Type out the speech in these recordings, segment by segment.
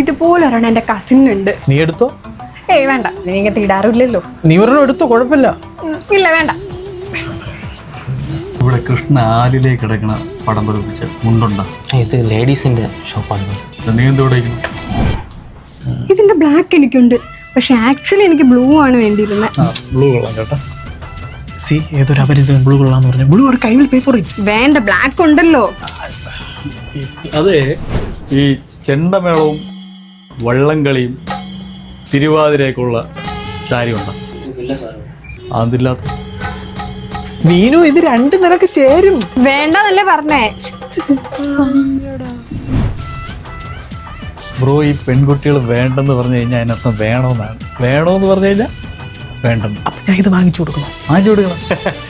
ഇതുപോലെ ഒരെണ്ണം എന്റെ കസിനുണ്ട്. നീ എടുത്തോ? ഏയ് വേണ്ട, നീ ഇങ്ങനത്തെ ഇടാറില്ലല്ലോ. നീ ഒരെണ്ണം എടുത്തോ, കുഴപ്പമില്ല. ഇല്ല വേണ്ട. ഇവിടെ കൃഷ്ണ ആലിലേക്ക് കിടക്കണ പടം പതിപ്പിച്ച മുണ്ടുണ്ട. ഇത് ലേഡീസിന്റെ ഷോപ്പാണ്. നീ എന്തോടെ? ഇതിന്റെ ബ്ലാക്ക് എനിക്കുണ്ട്, പക്ഷെ ആക്ച്വലി എനിക്ക് ബ്ലൂ ആണ് വേണ്ടിയിരുന്നത്. ബ്ലൂ കൊള്ളാം കേട്ടോ. സി ഏതൊരു അപരിചിതൻ ബ്ലൂ കൊള്ളാന്ന് പറഞ്ഞു. ബ്ലൂ ഒരു കൈവിൽ പേ ഫോർ ഇറ്റ്. വേണ്ട, ബ്ലാക്ക് ഉണ്ടല്ലോ. അതെ, ഈ ചെണ്ടമേളവും വള്ളംകളിയും തിരുവാതിരയൊക്കെയുള്ള സാരി ഉണ്ടോ? അതില്ലാത്ത മീനു, ഇത് രണ്ട് നിനക്ക് ചേരും. വേണ്ടെന്നല്ലേ പറഞ്ഞേ. ബ്രോ, ഈ പെൺകുട്ടികൾ വേണ്ടെന്ന് പറഞ്ഞു കഴിഞ്ഞാൽ അതിനർത്ഥം വേണമെന്നാണ്. വേണമെന്ന് പറഞ്ഞു കഴിഞ്ഞാൽ വേണ്ടെന്ന്. അപ്പൊ ഞാൻ ഇത് വാങ്ങിച്ചു കൊടുക്കണം. വാങ്ങിച്ചു കൊടുക്കണം.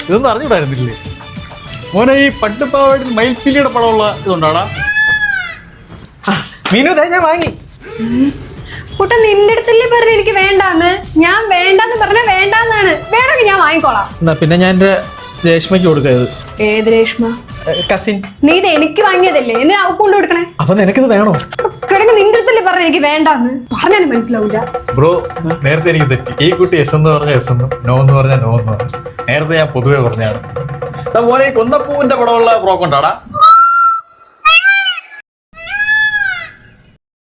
ഇതൊന്നും അറിഞ്ഞൂടായിരുന്നില്ലേ മോനെ? ഈ പട്ടുപ്പാവായിട്ട് മയിൽപ്പീലിയുടെ പടമുള്ള ഇതുണ്ടാടാ. മീനു, ഞാൻ വാങ്ങി. കുട്ട, നിന്റെ അടുത്തല്ലേ പറഞ്ഞു എനിക്ക് വേണ്ടാന്ന്. ഞാൻ വേണ്ടാന്ന് പറഞ്ഞ വേണ്ടാന്നാണ്. വേണമെങ്കിൽ ഞാൻ വാങ്ങിക്കോളാം. എന്നാ പിന്നെ ഞാൻ എന്റെ രേഷ്മയ്ക്ക് കൊടുക്കാം. ഇത് ഏത് രേഷ്മ? കസിൻ. നീ ഇത് എനിക്ക് വാങ്ങിയതല്ലേ, എന്തിനാ അവക്ക് കൊണ്ട് കൊടുക്കണേ? അപ്പൊ നിനക്കിത് വേണോ? കിടങ്ങ് നിന്റെ അടുത്തല്ലേ പറഞ്ഞ എനിക്ക് വേണ്ടാന്ന്. പറഞ്ഞാലും മനസ്സിലാവില്ല. ബ്രോ, നേരത്തെ എനിക്ക് തെറ്റി. ഈ കുട്ടി എസ് എന്ന് പറഞ്ഞാൽ എസ് എന്നും നോ എന്ന് പറഞ്ഞാൽ നോ എന്ന് പറഞ്ഞു. നേരത്തെ ഞാൻ പൊതുവെ പറഞ്ഞാണ്. മോനെ, ഈ കൊന്നപ്പൂവിന്റെ പടമുള്ള ഫ്രോക്ക് ഉണ്ടാടാ.